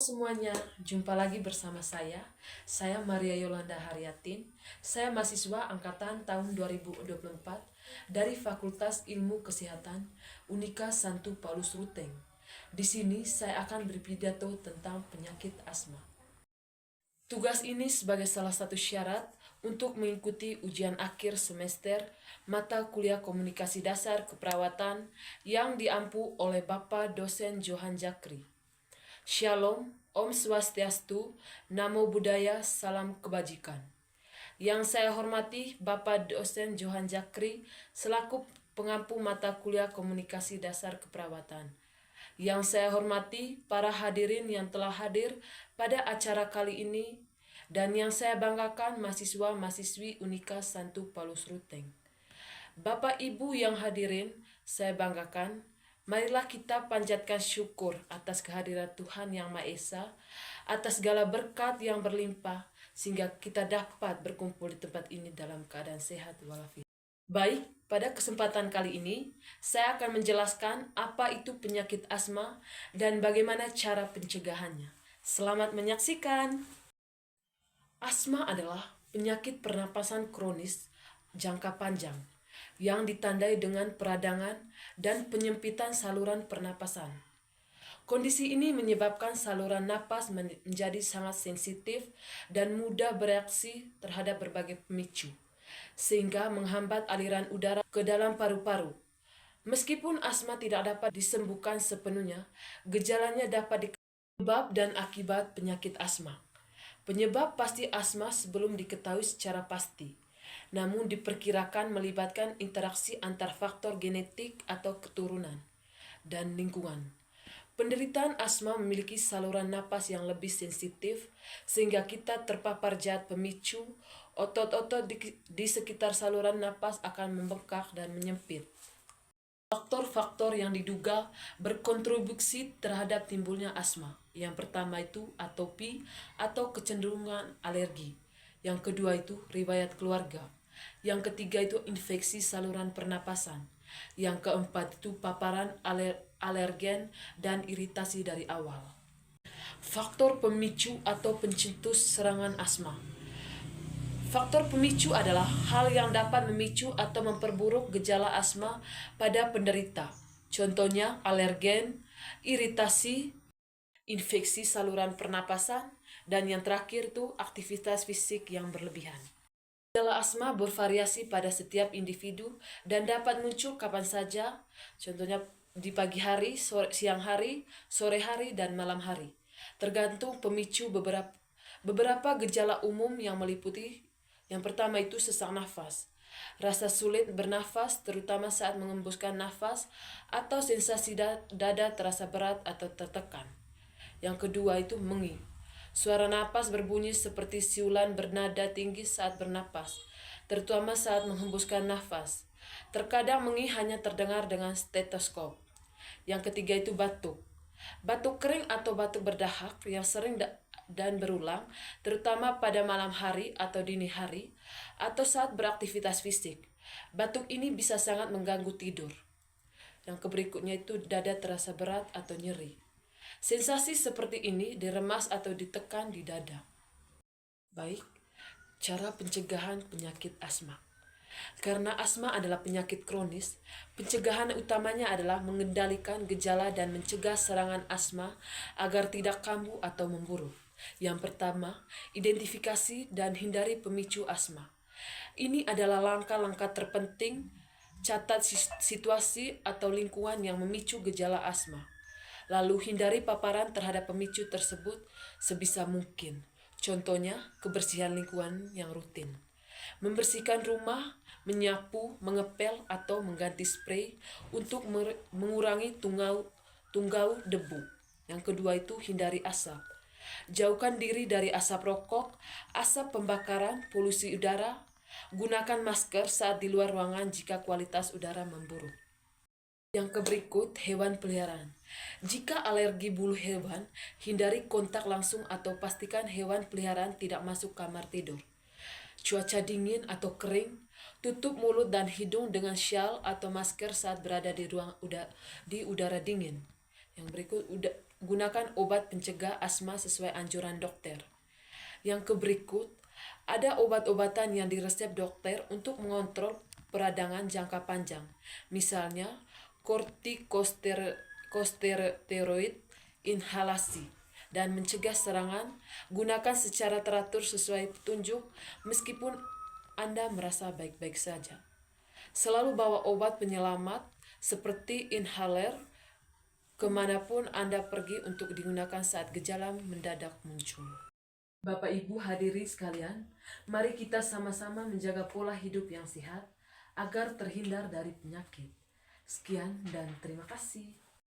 semuanya, jumpa lagi bersama saya Maria Yolanda Haryatin. Saya mahasiswa angkatan tahun 2024 dari Fakultas Ilmu Kesehatan Unika Santo Paulus Ruteng. Di sini saya akan berpidato tentang penyakit asma. Tugas ini sebagai salah satu syarat untuk mengikuti ujian akhir semester mata kuliah komunikasi dasar keperawatan yang diampu oleh Bapak dosen Johan Jakri. Shalom, Om Swastiastu, Namo Buddhaya, Salam Kebajikan. Yang saya hormati Bapak dosen Johan Jakri selaku pengampu mata kuliah komunikasi dasar keperawatan. Yang saya hormati para hadirin yang telah hadir pada acara kali ini dan yang saya banggakan mahasiswa-mahasiswi Unika Santo Paulus Ruteng. Bapak Ibu yang hadirin, saya banggakan, marilah kita panjatkan syukur atas kehadiran Tuhan Yang Maha Esa, atas segala berkat yang berlimpah, sehingga kita dapat berkumpul di tempat ini dalam keadaan sehat walafiat. Baik, pada kesempatan kali ini, saya akan menjelaskan apa itu penyakit asma dan bagaimana cara pencegahannya. Selamat menyaksikan! Asma adalah penyakit pernapasan kronis jangka panjang yang ditandai dengan peradangan dan penyempitan saluran pernapasan. Kondisi ini menyebabkan saluran napas menjadi sangat sensitif dan mudah bereaksi terhadap berbagai pemicu, sehingga menghambat aliran udara ke dalam paru-paru. Meskipun asma tidak dapat disembuhkan sepenuhnya, gejalanya dapat disebab dan akibat penyakit asma. Penyebab pasti asma sebelum diketahui secara pasti, namun diperkirakan melibatkan interaksi antar faktor genetik atau keturunan dan lingkungan. Penderitaan asma memiliki saluran napas yang lebih sensitif sehingga kita terpapar zat pemicu, otot-otot di sekitar saluran napas akan membengkak dan menyempit. Faktor-faktor yang diduga berkontribusi terhadap timbulnya asma. Yang pertama itu atopi atau kecenderungan alergi. Yang kedua itu riwayat keluarga. Yang ketiga itu infeksi saluran pernapasan. Yang keempat itu paparan alergen dan iritasi dari awal. Faktor pemicu atau pencetus serangan asma. Faktor pemicu adalah hal yang dapat memicu atau memperburuk gejala asma pada penderita. Contohnya alergen, iritasi, infeksi saluran pernapasan, dan yang terakhir itu aktivitas fisik yang berlebihan. Gejala asma bervariasi pada setiap individu dan dapat muncul kapan saja, contohnya di pagi hari, siang hari, sore hari, dan malam hari. Tergantung pemicu beberapa gejala umum yang meliputi yang pertama itu sesak nafas, rasa sulit bernafas terutama saat mengembuskan nafas atau sensasi dada terasa berat atau tertekan. Yang kedua itu mengi. Suara napas berbunyi seperti siulan bernada tinggi saat bernapas, terutama saat menghembuskan nafas. Terkadang mengi hanya terdengar dengan stetoskop. Yang ketiga itu batuk. Batuk kering atau batuk berdahak yang sering dan berulang, terutama pada malam hari atau dini hari, atau saat beraktivitas fisik. Batuk ini bisa sangat mengganggu tidur. Yang berikutnya itu dada terasa berat atau nyeri. Sensasi seperti ini diremas atau ditekan di dada. Baik, cara pencegahan penyakit asma. Karena asma adalah penyakit kronis, pencegahan utamanya adalah mengendalikan gejala dan mencegah serangan asma agar tidak kambuh atau memburuk. Yang pertama, identifikasi dan hindari pemicu asma. Ini adalah langkah-langkah terpenting, catat situasi atau lingkungan yang memicu gejala asma. Lalu hindari paparan terhadap pemicu tersebut sebisa mungkin. Contohnya, kebersihan lingkungan yang rutin. Membersihkan rumah, menyapu, mengepel, atau mengganti spray untuk mengurangi tunggau debu. Yang kedua itu hindari asap. Jauhkan diri dari asap rokok, asap pembakaran, polusi udara. Gunakan masker saat di luar ruangan jika kualitas udara memburuk. Yang berikut, hewan peliharaan. Jika alergi bulu hewan, hindari kontak langsung atau pastikan hewan peliharaan tidak masuk kamar tidur. Cuaca dingin atau kering, tutup mulut dan hidung dengan syal atau masker saat berada di udara dingin. Yang berikut, gunakan obat pencegah asma sesuai anjuran dokter. Yang berikut, ada obat-obatan yang diresep dokter untuk mengontrol peradangan jangka panjang. Misalnya, kortikosteroid inhalasi dan mencegah serangan. Gunakan secara teratur sesuai petunjuk meskipun Anda merasa baik-baik saja. Selalu bawa obat penyelamat seperti inhaler kemanapun Anda pergi untuk digunakan saat gejala mendadak muncul. Bapak Ibu hadirin sekalian, mari kita sama-sama menjaga pola hidup yang sehat agar terhindar dari penyakit. Sekian dan terima kasih.